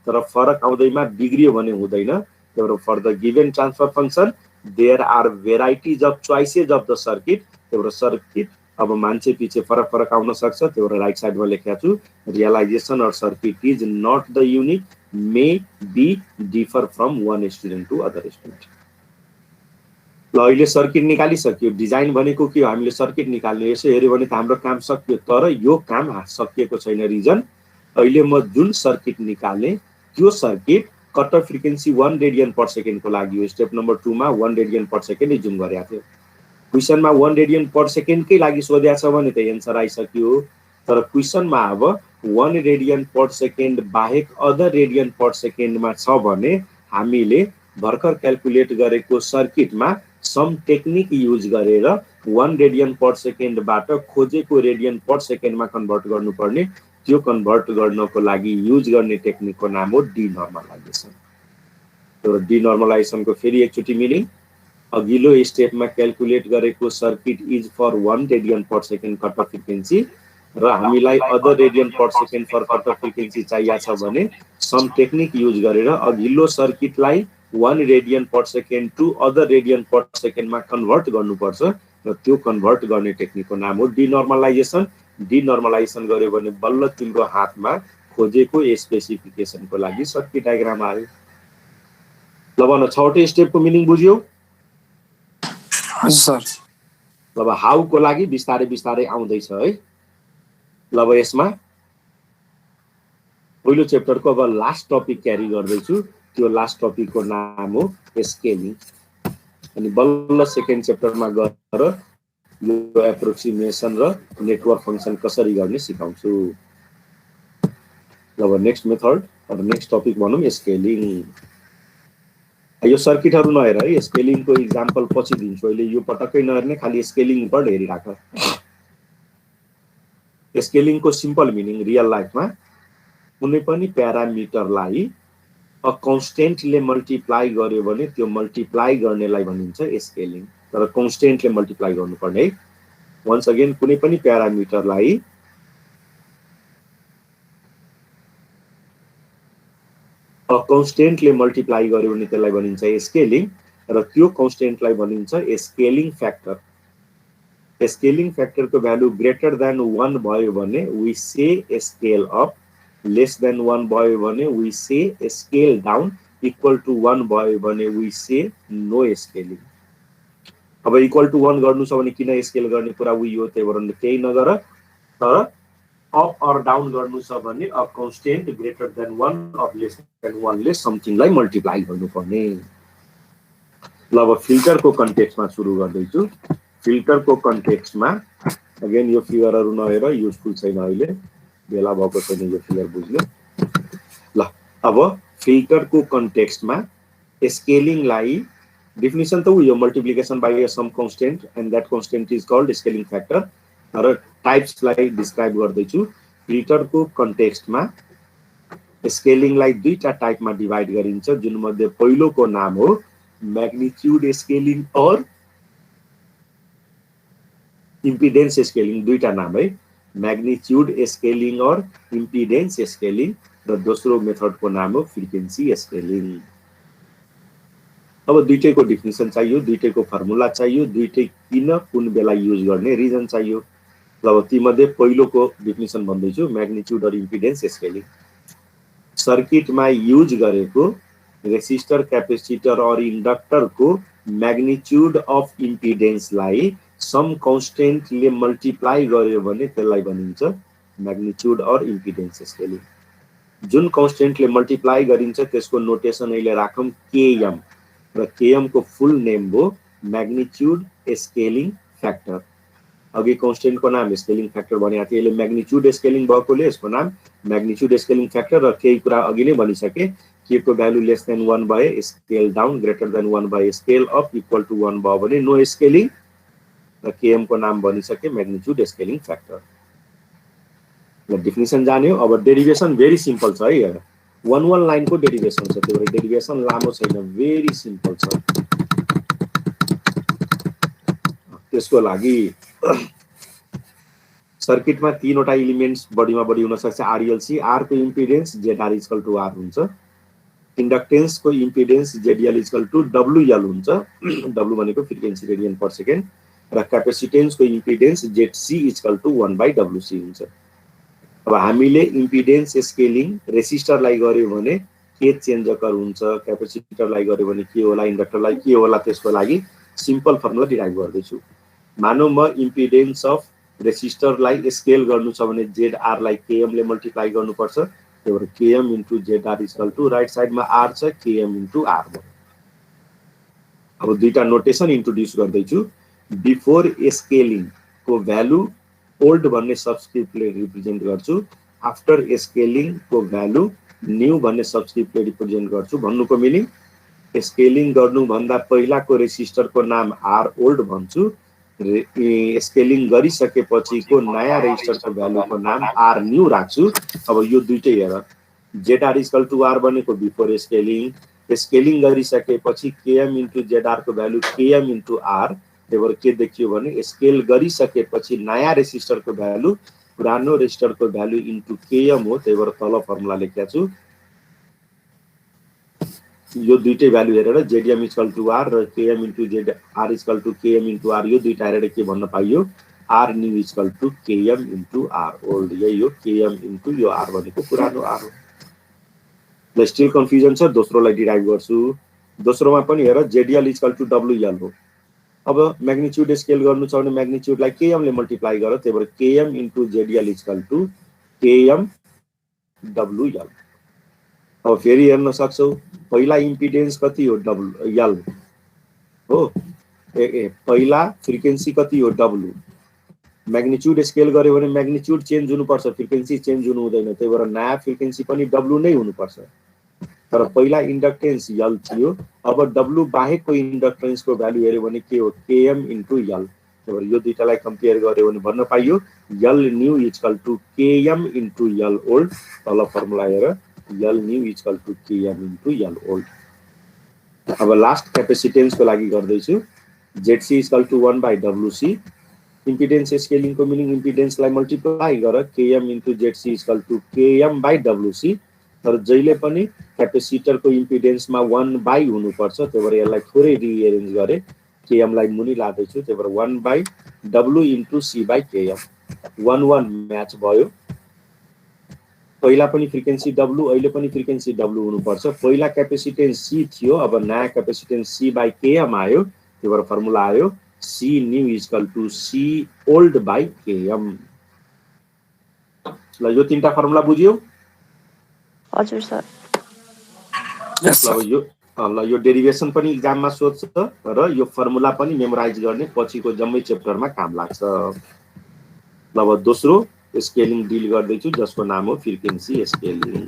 Speaker 1: तर फरक आउँदैमा बिग्रियो भने हुँदैन। त्यही for the given transfer function there are varieties of choices of the circuit. त्यही सर्किट अब मान्छे पछि फरक फरक आउन सक्छ। त्यही राइट साइडमा लेखेको छु realisation or circuit is not the unique, may be differ from one student to other student. ल अहिले सर्किट निकालिसक्यो। डिजाइन भनेको के हो, हामीले सर्किट निकाल्ने। यसो हेर्यो भने त हाम्रो काम सक्यो, तर यो काम सकिएको छैन। रिजन अहिले म जुन सर्किट निकाल्ने त्यो circuit cut off frequency 1 radian per second को लागि हो। स्टेप नम्बर 2 मा 1 रेडियन पर सेकेन्ड जुम गरेको थियो। क्वेसनमा 1 रेडियन पर सेकेन्ड कै लागि सोधेको छ भने त एन्सर आइसक्यो। तर क्वेसनमा अब 1 रेडियन पर सेकेन्ड बाहेक अदर रेडियन पर सेकेन्डमा छ भने हामीले भर्खर क्याल्कुलेट गरेको सर्किटमा सम टेक्निक युज गरेर 1 रेडियन पर सेकेन्डबाट खोजेको रेडियन पर सेकेन्डमा कन्भर्ट गर्नुपर्ने। त्यो कन्भर्ट गर्नको लागि युज गर्ने टेक्निकको नाम हो डिनर्मलाइजेसन। तर डिनर्मलाइजेसनको फेरि एकचोटि मिनिङ अघिल्लो स्टेपमा क्याल्कुलेट गरेको circuit is for 1 radian per second cut off frequency र हामीलाई other radian per second for cut off frequency चाहिएको छ भने सम टेक्निक युज गरेर अघिल्लो सर्किटलाई 1 radian per second to other radian per सेकेन्डमा कन्भर्ट गर्नुपर्छ र त्यो कन्भर्ट गर्ने टेक्निकको नाम हो डिनर्मलाइजेसन। डिनर्मलाइजेसन गर्यो भने बल्ल तिम्रो हातमा खोजेको स्पेसिफिकेसनको लागि सर्किट डायग्राम आयो। ल भन 6वटै स्टेपको मिनिङ बुझ्यौ?
Speaker 3: हजुर सर।
Speaker 1: अब हाउ को लागि बिस्तारै बिस्तारै आउँदैछ है। ल अब यसमा पहिलो च्याप्टरको अब लास्ट टपिक क्यारी गर्दैछु। त्यो लास्ट टपिकको नाम हो स्केलिङ। अनि बल्ल सेकेन्ड च्याप्टरमा गएर यो एप्रोक्सिमेसन र नेटवर्क फंक्सन कसरी गर्ने सिकाउँछु। अब नेक्स्ट मेथड अब नेक्स्ट टपिक भनौँ स्केलिङ। यो सर्किटहरु नहेर है, स्केलिङको एक्जाम्पल पछि दिन्छु। अहिले यो पटक्कै नहेर्ने, खाली स्केलिङ पर हेरिराख। स्केलिङको सिम्पल मिनिङ रियल लाइफमा कुनै पनि प्यारामिटरलाई अ कन्स्टेन्टले मल्टिप्लाई गर्यो भने त्यो मल्टिप्लाई गर्नेलाई भनिन्छ स्केलिङ। तर कन्स्टेन्टले मल्टिप्लाई गर्नुपर्ने है। वन्स अगेन कुनै पनि प्यारामिटरलाई अ कन्स्टेन्टले मल्टिप्लाई गर्यो भने त्यसलाई भनिन्छ स्केलिङ र त्यो कन्स्टेन्टलाई भनिन्छ स्केलिङ फ्याक्टर। स्केलिङ फ्याक्टरको भ्यालु ग्रेटर देन 1 भयो भने we say scale up, less than 1 भयो भने we say scale down, equal to 1 भयो भने वी से नो स्केलिङ। अब इक्वल टु 1 गर्नु छ भने किन स्केल गर्ने कुरा उही हो, त्यही भएर केही नगर। तर अप और डाउन गर्नु छ भने a constant greater than 1 or less than 1 ले समथिङलाई मल्टिप्लाई गर्नुपर्ने। ल अब फिल्टरको कन्टेक्स्टमा सुरु गर्दैछु। फिल्टरको कन्टेक्स्टमा अगेन यो फिगरहरु नहेर, युजफुल छैन, अहिले बेला भएको छैन यो फिगर बुझ्ने। ल अब फिल्टरको कन्टेक्स्टमा स्केलिङलाई डेफिनेसन त उयो multiplication by a some constant and that constant is called scaling factor. तर टाइप्सलाई डिस्क्राइब गर्दैछु। फिल्टरको कन्टेक्स्टमा स्केलिङलाई दुईटा टाइपमा डिभाइड गरिन्छ, जुन मध्ये पहिलोको नाम हो म्याग्निट्युड स्केलिङ और इम्पिडेन्स स्केलिङ, दुईटा नाम है, म्याग्निट्युड स्केलिङ और इम्पिडेन्स स्केलिङ, र दोस्रो मेथडको नाम हो फ्रिक्वेन्सी स्केलिङ। अब दुईटैको डेफिनेसन चाहियो, दुईटैको फर्मुला चाहियो, दुईटै किन कुन बेला युज गर्ने रिजन चाहियो। अब ती मध्ये पहिलोको डेफिनेसन भन्दैछु, म्याग्निट्युड और इम्पिडेन्स स्केलिङ। सर्किटमा युज गरेको रेसिस्टर, क्यापेसिटर और इन्डक्टरको म्याग्निट्युड अफ इम्पिडेन्सलाई सम कन्स्टेन्टले मल्टिप्लाई गर्यो भने त्यसलाई भनिन्छ म्याग्निट्युड और इम्पिडेन्स स्केलिङ। जुन कन्स्टेन्टले मल्टिप्लाई गरिन्छ त्यसको नोटेसन अहिले राखौं केएम, र केएम को फुल नेम हो म्याग्निट्युड स्केलिङ फ्याक्टर। अघि कन्स्टेन्टको नाम स्केलिङ फ्याक्टर भनेको थियो, यसले म्याग्निट्युड स्केलिङ भएकोले यसको नाम म्याग्निट्युड स्केलिङ फ्याक्टर। र केही कुरा अघि नै भनिसके, के को भ्यालु लेस देन 1 भए स्केल डाउन, ग्रेटर देन 1 भए स्केल अप, इक्वल टु 1 भयो भने नो स्केलिङ, र केएम को नाम भनिसके म्याग्निट्युड स्केलिङ फ्याक्टर। ल डेफिनेसन जाने हो। अब डेरिभेसन भेरी सिम्पल छ है, हेर 1 लाइन को डेरिभेसन छ, त्यो भएर डेरिभेसन लामो छैन, भेरी सिम्पल छ। त्यसको लागि सर्किटमा तीनवटा एलिमेन्ट्स बढीमा बढी हुन सक्छ, आरएलसी, आर को impedance ZR equal to are हुन्छ, इन्डक्टेन्स को इम्पिडेन्स जेडएल इक्वल टु डब्ल्युएल हुन्छ, डब्ल्यु भनेको फ्रिक्वेन्सी रेडियन पर सेकेन्ड, र क्यापेसिटेन्स को इम्पिडेन्स जेडसी इक्वल टु 1/डब्ल्युसी हुन्छ। अब हामीले इम्पिडेन्स स्केलिङ रेसिस्टरलाई गर्यो भने के चेन्ज अकर हुन्छ, क्यापेसिटरलाई गर्यो भने के होला, इन्डक्टरलाई के होला, त्यसको लागि सिम्पल फर्मुला डिराइभ गर्दैछु। मानौ म इम्पिडेन्स अफ रेसिस्टरलाई स्केल गर्नु छ भने जेडआर लाई केएम ले मल्टिप्लाई गर्नुपर्छ, त्यही भएर KM into ZR equal to right साइडमा आर छ, केएम इन्टु आर भयो। अब दुईटा नोटेसन इन्ट्रोड्युस गर्दैछु। बिफोर स्केलिङ को भ्यालु ओल्ड भन्ने सबस्क्रिप्टले रिप्रेजेन्ट गर्छु, आफ्टर स्केलिङ को भ्यालु न्यू भन्ने सबस्क्रिप्टले रिप्रेजेन्ट गर्छु। भन्नुको मिनिङ स्केलिङ गर्नु भन्दा पहिलाको रेसिस्टरको नाम आर ओल्ड भन्छु, स्केलिङ गरिसकेपछिको नयाँ रेजिस्टरको भ्यालुको नाम आर न्यू राख्छु। अब यो दुईटै हेर, जेडआर इक्वल टु आर भनेको बिफोर स्केलिङ, स्केलिङ गरिसकेपछि केएम इन्टु जेडआर को भ्यालु केएम इन्टु आर, त्यही भएर के देखियो भने स्केल गरिसकेपछि नयाँ रेजिस्टरको भ्यालु पुरानो रेजिस्टरको भ्यालु इन्टु केएम हो, त्यही भएर तल फर्मुला लेखेको छु। यो दुईटै भ्यालु हेरेर जेडएम इक्वल टु आर र KM into ZR equal to KM into R, यो दुईटा हेरेर के भन्न पाइयो, R new equal to KM into R old. यही हो, केएम इन्टु यो आर भनेको पुरानो आर हो। ल स्टिल कन्फ्युजन छ, दोस्रोलाई डिराइभ गर्छु। दोस्रोमा पनि हेर जेडएल इक्वल टु डब्ल्युएल हो। अब म्याग्निट्युड स्केल गर्नु छ भने म्याग्निट्युडलाई केएम ले मल्टिप्लाई गर, त्यही भएर KM into ZL equal to KM WL. अब फेरि हेर्न सक्छौ, पहिला इम्पिडेन्स कति हो, डब्ल्युएल हो, पहिला फ्रिक्वेन्सी कति हो, डब्ल्यु। म्याग्निट्युड स्केल गर्यो भने म्याग्निट्युड चेन्ज हुनुपर्छ, फ्रिक्वेन्सी चेन्ज हुनु हुँदैन, त्यही भएर नयाँ फ्रिक्वेन्सी पनि डब्ल्यु नै हुनुपर्छ। तर पहिला इन्डक्टेन्स यल थियो, अब डब्ल्यु बाहेकको इन्डक्टेन्सको भ्यालु हेर्यो भने के हो, केएम इन्टु यल। त्यही भएर यो दुईटालाई कम्पेयर गर्यो भने भन्न पाइयो L new equal to KM into L old. तल फर्मुला हेर, L new equal to KM into L old. अब लास्ट क्यापेसिटेन्सको लागि गर्दैछु, ZC equal to one by WC. Impedance स्केलिङको मिनिङ इम्पिडेन्सलाई मल्टिप्लाई गर, KM into ZC equal to KM by WC. तर जहिले पनि क्यापेसिटरको इम्पिडेन्समा 1/, हुनुपर्छ, त्यही भएर यसलाई थोरै रिएरेन्ज गरे, केएम लाई मुनि लादैछु, त्यही भएर 1/डब्ल्यु इन्टु सी/केएम, 1 म्याच भयो। पहिला पनि फ्रिक्वेन्सी डब्ल्यु, अहिले पनि फ्रिक्वेन्सी डब्ल्यु हुनुपर्छ। पहिला क्यापेसिटेन्स सी थियो, अब नयाँ क्यापेसिटेन्स सी/केएम आयो, त्यही भएर फर्मुला आयो C new equal to C old by KM. ल यो तीनटा फर्मुला बुझ्यौ?
Speaker 4: हजुर सर।
Speaker 1: ल यो डेरिभेसन पनि एक्जाममा सोध्छ र यो फर्मुला पनि मेमोराइज गर्ने पछिको जम्मै च्याप्टरमा काम लाग्छ। ल अब दोस्रो स्केलिङ डिल गर्दैछु, जसको नाम हो फ्रिक्वेन्सी स्केलिङ।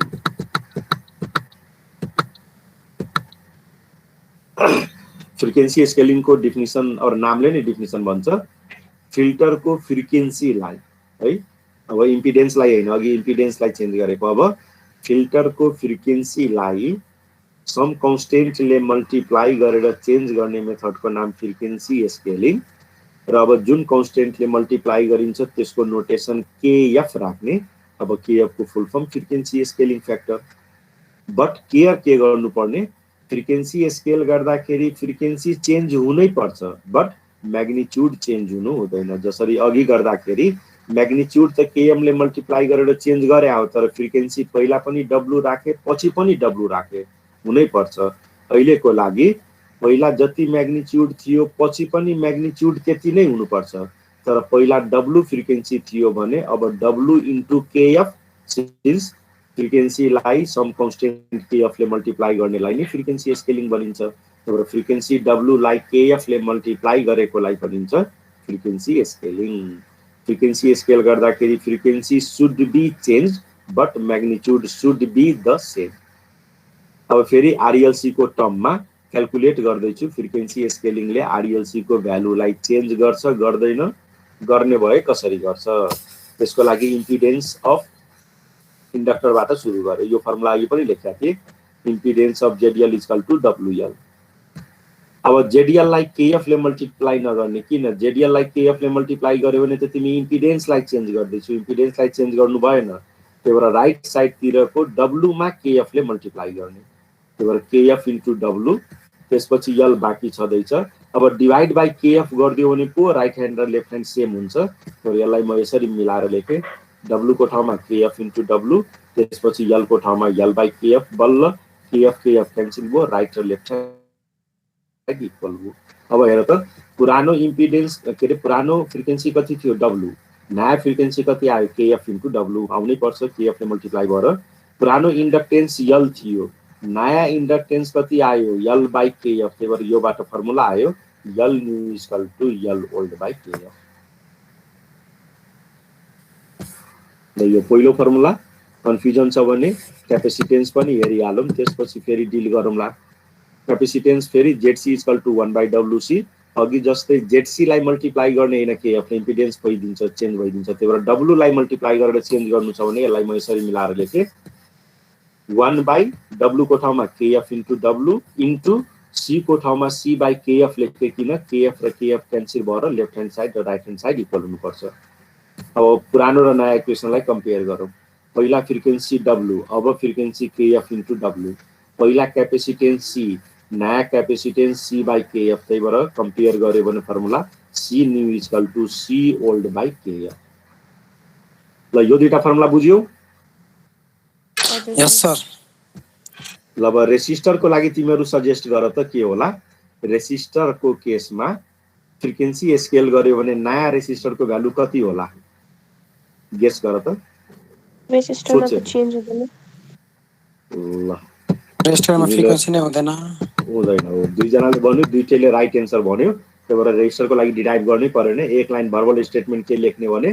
Speaker 1: फ्रिक्वेन्सी स्केलिङको डेफिनिसन और नामले नै डेफिनिसन भन्छ, फिल्टरको फ्रिक्वेन्सीलाई है, अब इम्पिडेन्सलाई हैन, अघि इम्पिडेन्सलाई चेन्ज गरेको, अब फिल्टरको फ्रिक्वेन्सीलाई सम कन्स्टेन्टले मल्टिप्लाई गरेर चेन्ज गर्ने मेथडको नाम फ्रिक्वेन्सी स्केलिङ र अब जुन कन्स्टेन्टले मल्टिप्लाई गरिन्छ त्यसको नोटेसन केएफ राख्ने। अब केएफ को full form frequency scaling factor. But care के गर्नुपर्ने, फ्रिक्वेन्सी स्केल गर्दाखेरि फ्रिक्वेन्सी चेन्ज हुनै पर्छ बट म्याग्निट्युड चेन्ज हुनु हुँदैन। जसरी अघि गर्दाखेरि म्याग्निट्युड त केएम ले मल्टिप्लाई गरेर चेन्ज गरे हो तर फ्रिक्वेन्सी पहिला पनि डब्लु राखे पछि पनि डब्लु राखे हुनै पर्छ। अहिलेको लागि पहिला जति म्याग्निट्युड थियो पछि पनि म्याग्निट्युड त्यति नै हुनुपर्छ। तर पहिला डब्लु फ्रिक्वेन्सी थियो भने अब डब्लु इन्टु केएफ, सिन्स फ्रिक्वेन्सीलाई सम कन्स्टेन्ट केएफ ले मल्टिप्लाई गर्नेलाई नै फ्रिक्वेन्सी स्केलिङ भनिन्छ। तर फ्रिक्वेन्सी डब्लु लाई केएफ ले मल्टिप्लाई गरेकोलाई भनिन्छ फ्रिक्वेन्सी स्केलिङ। फ्रिक्वेन्सी स्केल गर्दाखेरि frequency should be change but magnitude should be the same. अब फेरि आरएलसी को टर्ममा क्याल्कुलेट गर्दैछु। फ्रिक्वेन्सी स्केलिङले आरएलसी को भ्यालुलाई चेन्ज गर्छ गर्दैन, गर्ने भए कसरी गर्छ? त्यसको लागि इम्पिडेन्स अफ इन्डक्टरबाट सुरु गरे। यो फर्मुला अघि पनि लेखेका थिए, impedance of ZL equal to WL. अब जेडिएल लाई केएफ ले मल्टिप्लाई नगर्ने, किन? जेडिएल लाई केएफ ले मल्टिप्लाई गर्यो भने त तिमी इम्पिडेन्सलाई चेन्ज गर्दैछौ, इम्पिडेन्सलाई चेन्ज गर्नु भएन। त्यही भएर राइट साइडतिरको डब्लु मा केएफ ले मल्टिप्लाई गर्ने। त्यही भएर केएफ इन्टु डब्लु, त्यसपछि यल बाँकी छँदैछ। अब डिभाइड बाई केएफ गरिदियो भने पो राइट ह्यान्ड र लेफ्ट ह्यान्ड सेम हुन्छ। तर यसलाई म यसरी मिलाएर लेखेँ, डब्लु को ठाउँमा केएफ इन्टु डब्लु, त्यसपछि यल को ठाउँमा यल बाई केएफ, बल्ल केएफ केएफ क्यान्सल भयो, राइट र लेफ्ट ह्यान्ड इक्वल भयो। अब हेर त, पुरानो इम्पिडेन्स के अरे पुरानो फ्रिक्वेन्सी कति थियो? डब्लु। नयाँ फ्रिक्वेन्सी कति आयो? केएफ इन्टु डब्लु आउनै पर्छ, केएफ ले मल्टिप्लाई भएर। पुरानो इन्डक्टेन्स यल थियो, नयाँ इन्डक्टेन्स कति आयो? L by KF. त्यही भएर योबाट फर्मुला आयो L new equal to L old by KF. यो पहिलो फर्मुला। कन्फ्युजन छ भने क्यापेसिटेन्स पनि हेरिहालौँ, त्यसपछि फेरि डिल गरौँला। क्यापेसिटेन्स फेरि जेडसी इक्वल टु 1 बाई डब्लुसी। अघि जस्तै जेडसी लाई मल्टिप्लाई गर्ने होइन, केएफ इम्पिडेन्स भइदिन्छ, चेन्ज भइदिन्छ। त्यही भएर डब्लु लाई मल्टिप्लाई गरेर चेन्ज गर्नु छ भने यसलाई म यसरी मिलाएर लेखेँ, 1 बाई डब्लु को ठाउँमा केएफ इन्टु डब्लु इन्टु सी को ठाउँमा सी बाई केएफ लेखेँ, किन? केएफ र केएफ क्यान्सल भएर लेफ्ट ह्यान्ड साइड र राइट ह्यान्ड साइड इक्वल हुनुपर्छ। अब पुरानो र नयाँ इक्वेसनलाई कम्पेयर गरौँ। पहिला फ्रिक्वेन्सी डब्लु, अब फ्रिक्वेन्सी केएफ इन्टु डब्लु। पहिला क्यापेसिटेन्स सी, नयाँ क्यापेसिटेन्स सी बाई केएफ। त्यही भएर कम्पेयर गर्यो भने formula C new equal to C old by KF. ल यो दुईटा फर्मुला बुझ्यौ?
Speaker 3: Yes sir.
Speaker 1: ल अब रेसिस्टरको लागि तिमीहरू सजेस्ट गर त के होला? रेसिस्टरको केसमा फ्रिक्वेन्सी स्केल गर्यो भने नयाँ रेसिस्टरको भ्यालु कति होला? गेस गर त।
Speaker 4: रेजिस्टरमा त चेन्ज हुँदैन।
Speaker 1: ल
Speaker 3: रेजिस्टरमा फ्रिक्वेन्सी नै हुँदैन।
Speaker 1: हुँदैन हो। दुईजनाले भन्यो, दुईटैले राइट एन्सर भन्यो। त्यही भएर रेजिस्टरको लागि डिराइभ गर्नै परेन। एक लाइन भर्बल स्टेटमेन्ट के लेख्ने भने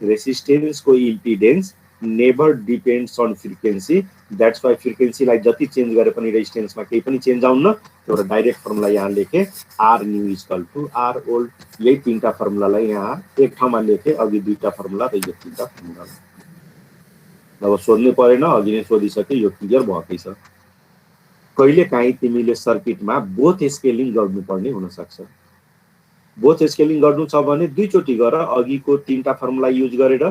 Speaker 1: रेसिस्टेन्सको impedance never depends on frequency, that's why फ्रिक्वेन्सीलाई जति चेन्ज गरे पनि रेजिस्टेन्समा केही पनि चेन्ज आउन्न। त्यही भएर डाइरेक्ट फर्मुला यहाँ लेखेँ, R new equal to R old. यही तीनटा फर्मुलालाई यहाँ एक ठाउँमा लेखेँ, अघि दुईटा फर्मुला र यो तीनटा फर्मुला। अब सोध्नै परेन, अघि नै सोधिसके, यो क्लियर भएकै छ। कहिलेकाहीँ तिमीले सर्किटमा बोथ स्केलिङ गर्नुपर्ने हुनसक्छ। बोथ स्केलिङ गर्नु छ भने दुईचोटि गर, अघिको तीनटा फर्मुला युज गरेर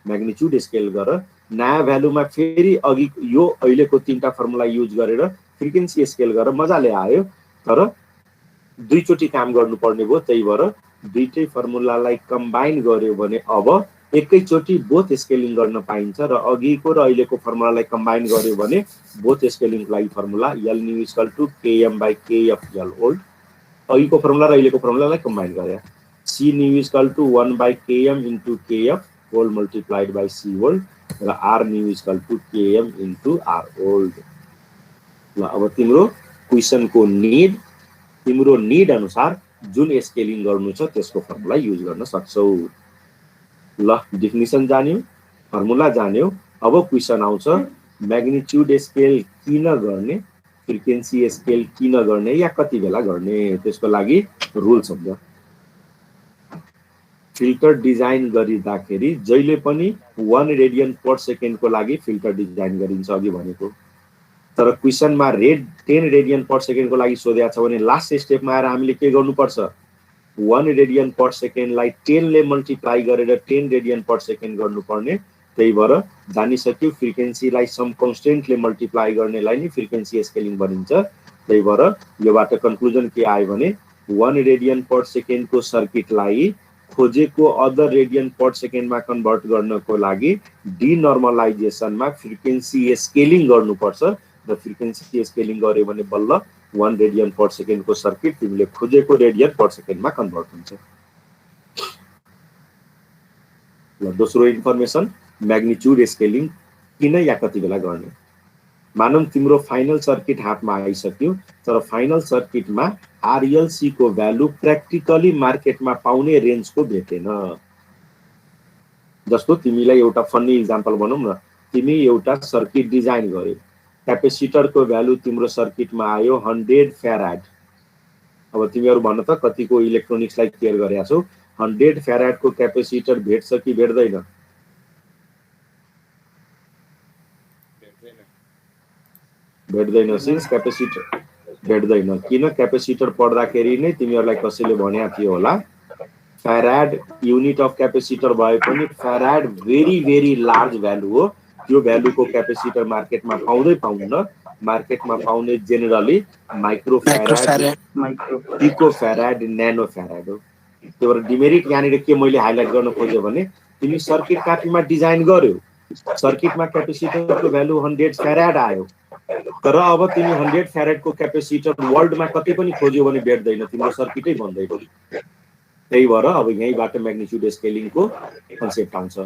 Speaker 1: म्याग्निट्युड स्केल गर, नयाँ भ्यालुमा फेरि अघि यो अहिलेको तीनटा फर्मुला युज गरेर फ्रिक्वेन्सी स्केल गर, मजाले आयो। तर दुईचोटि काम गर्नुपर्ने भयो। त्यही भएर दुईटै फर्मुलालाई कम्बाइन गर्यो भने अब एकैचोटि बोथ स्केलिङ गर्न पाइन्छ र अघिको र अहिलेको फर्मुलालाई कम्बाइन गर्यो भने बोथ स्केलिङको लागि formula L new equal to KM by KF L old. अघिको फर्मुला र अहिलेको फर्मुलालाई कम्बाइन गरे, C new equal to 1 by KM into KF whole multiplied by C old र R new equal to KM into R old. ल अब तिम्रो क्वेसनको निड, तिम्रो निड अनुसार जुन स्केलिङ गर्नु छ त्यसको फर्मुला युज गर्न सक्छौ। ल डेफिनिसन जान्यौ, फर्मुला जान्यौ। अब क्वेसन आउँछ म्याग्निट्युड स्केल किन गर्ने, फ्रिक्वेन्सी स्केल किन गर्ने या कति बेला गर्ने, त्यसको लागि रुल सम्झ। फिल्टर डिजाइन गरिँदाखेरि जहिले पनि 1 रेडियन पर सेकेन्डको लागि फिल्टर डिजाइन गरिन्छ अघि भनेको। तर क्वेसनमा 10 रेडियन पर सेकेन्डको लागि सोधेको छ भने लास्ट स्टेपमा आएर हामीले के गर्नुपर्छ, 1 रेडियन पर सेकेन्डलाई 10 ले मल्टिप्लाई गरेर 10 रेडियन पर सेकेन्ड गर्नुपर्ने। त्यही भएर जानिसक्यो फ्रिक्वेन्सीलाई सम कन्स्टेन्टले मल्टिप्लाई गर्नेलाई नै फ्रिक्वेन्सी स्केलिङ भनिन्छ। त्यही भएर योबाट कन्क्लुजन के आयो भने 1 रेडियन पर सेकेन्डको सर्किटलाई खोजेको अदर रेडियन पर सेकेन्डमा कन्भर्ट गर्नको लागि डिनर्मलाइजेसनमा फ्रिक्वेन्सी स्केलिङ गर्नुपर्छ र फ्रिक्वेन्सी स्केलिङ गर्यो भने बल्ल 1 रेडियन पर सेकेन्डको सर्किट तिमीले खोजेको रेडियन पर सेकेन्डमा कन्भर्ट हुन्छ। ल दोस्रो इन्फर्मेसन, म्याग्निट्युड स्केलिङ किन या कति बेला गर्ने। मानौँ तिम्रो फाइनल सर्किट हातमा आइसक्यो तर फाइनल सर्किटमा आरएलसी को भ्यालु प्र्याक्टिकली मार्केटमा पाउने रेन्जको भेटेन। जस्तो तिमीलाई एउटा फन्नी इक्जाम्पल भनौँ न, तिमी एउटा सर्किट डिजाइन गर्यो, क्यापेसिटरको भ्यालु तिम्रो सर्किटमा आयो 100 फ्याराड। अब तिमीहरू भन्न त कतिको इलेक्ट्रोनिक्सलाई केयर गरेका छौ, 100 फ्याराडको क्यापेसिटर भेट्छ कि भेट्दैन? भेट्दैन। सिन्स क्यापेसिटर भेट्दैन, किन? क्यापेसिटर पढ्दाखेरि नै तिमीहरूलाई कसैले भनेको थियो होला फ्याराड युनिट अफ क्यापेसिटर भए पनि फ्याराड भेरी भेरी लार्ज भ्यालु हो। त्यो भ्यालुको क्यापेसिटर मार्केटमा पाउँदै पाउन्न, मार्केटमा पाउने जेनरली माइक्रो फ्याराड, पिको फ्याराड, न्यानो फ्याराड हो। त्यही भएर डिमेरिट यहाँनिर के मैले हाइलाइट गर्न खोजेँ भने तिमी सर्किट कापीमा डिजाइन गर्यो, सर्किटमा क्यापेसिटरको भ्यालु 100 फ्याराड आयो, तर अब तिमी 100 फ्याराडको क्यापेसिटर वर्ल्डमा कतै पनि खोज्यो भने भेट्दैन, तिम्रो सर्किटै बन्दैन। त्यही भएर अब यहीँबाट म्याग्निट्युड स्केलिङको कन्सेप्ट आउँछ।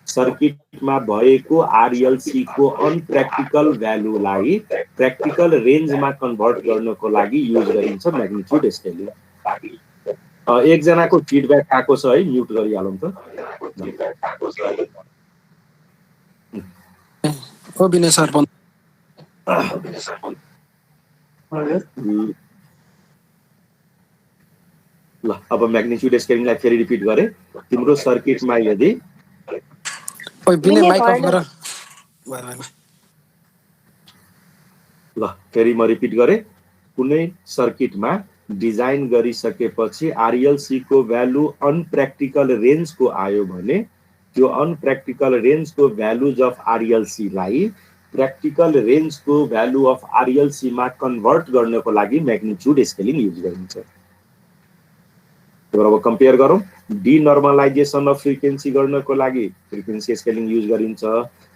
Speaker 1: सर्किटमा भएको आरएलसी को अनप्र्याक्टिकल भ्यालुलाई प्र्याक्टिकल रेन्जमा कन्भर्ट गर्नको लागि युज गरिन्छ म्याग्निट्युड स्केलिङ। एकजनाको फिडब्याक आएको छ है, म्युट गरिहालौँ त।
Speaker 3: ओ विनय सर
Speaker 1: ल अब म्याग्निट्युड स्केलिङलाई फेरि रिपिट गरे। तिम्रो सर्किटमा यदि
Speaker 3: विनय माइक अफ गर।
Speaker 1: ल फेरि म रिपिट गरे। कुनै सर्किटमा डिजाइन गरिसकेपछि आरएलसी को भ्यालु अनप्र्याक्टिकल रेन्जको आयो भने त्यो अनप्र्याक्टिकल रेन्जको भ्यालुज अफ आरएलसी लाई प्र्याक्टिकल रेन्जको भ्यालु अफ आरएलसी मा कन्भर्ट गर्नको लागि म्याग्निट्युड स्केलिङ युज गरिन्छ। अब कम्पेयर गरौँ, डिनर्मलाइजेसन अफ फ्रिक्वेन्सी गर्नको लागि फ्रिक्वेन्सी स्केलिङ युज गरिन्छ,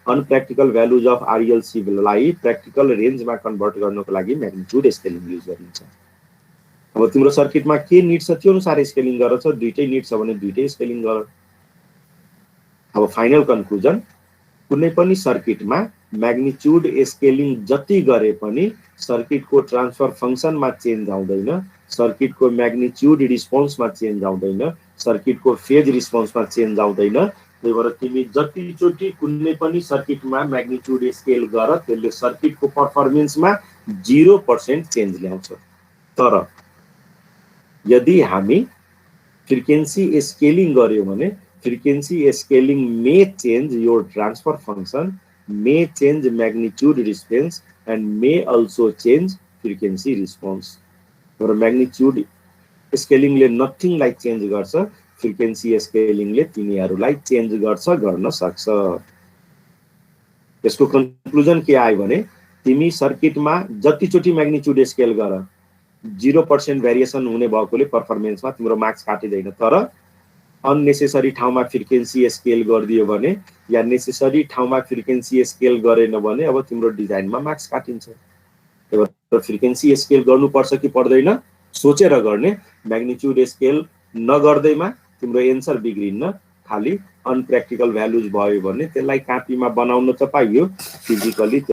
Speaker 1: अनप्र्याक्टिकल भ्यालुज अफ आरएलसी लाई प्र्याक्टिकल रेन्जमा कन्भर्ट गर्नको लागि म्याग्निट्युड स्केलिङ युज गरिन्छ। अब तिम्रो सर्किटमा के निड छ त्यो अनुसार स्केलिङ गर छ, दुईटै निड छ भने दुईटै स्केलिङ गर। अब फाइनल कन्क्लुजन, कुनै पनि सर्किटमा म्याग्निट्युड स्केलिङ जति गरे पनि सर्किटको ट्रान्सफर फङ्सनमा चेन्ज आउँदैन, सर्किटको म्याग्निट्युड रिस्पोन्समा चेन्ज आउँदैन, सर्किटको फेज रिस्पोन्समा चेन्ज आउँदैन। त्यही भएर तिमी जतिचोटि कुनै पनि सर्किटमा म्याग्निट्युड स्केल गर त्यसले सर्किटको पर्फर्मेन्समा 0% चेन्ज ल्याउँछ। तर यदि हामी फ्रिक्वेन्सी स्केलिङ गर्यो भने frequency scaling may change your transfer function, may change magnitude response and may also change frequency response. तर म्याग्निट्युड स्केलिङले नथिङलाई चेन्ज गर्छ, फ्रिक्वेन्सी स्केलिङले तिनीहरूलाई चेन्ज गर्छ, गर्न सक्छ। यसको कन्क्लुजन के आयो भने तिमी सर्किटमा जतिचोटि म्याग्निट्युड स्केल गर 0% भेरिएसन हुने भएकोले पर्फर्मेन्समा तिम्रो मार्क्स काटिँदैन। तर अननेसेसरी ठाउँमा फ्रिक्वेन्सी स्केल गरिदियो भने या नेसेसरी ठाउँमा फ्रिक्वेन्सी स्केल गरेन भने अब तिम्रो डिजाइनमा मार्क्स काटिन्छ। त्यही भएर फ्रिक्वेन्सी स्केल गर्नुपर्छ कि पर्दैन सोचेर गर्ने, म्याग्निट्युड स्केल नगर्दैमा तिम्रो एन्सर बिग्रिन्न। खाली अनप्र्याक्टिकल भ्यालुज भयो भने त्यसलाई कापीमा बनाउन त पाइयो, फिजिकली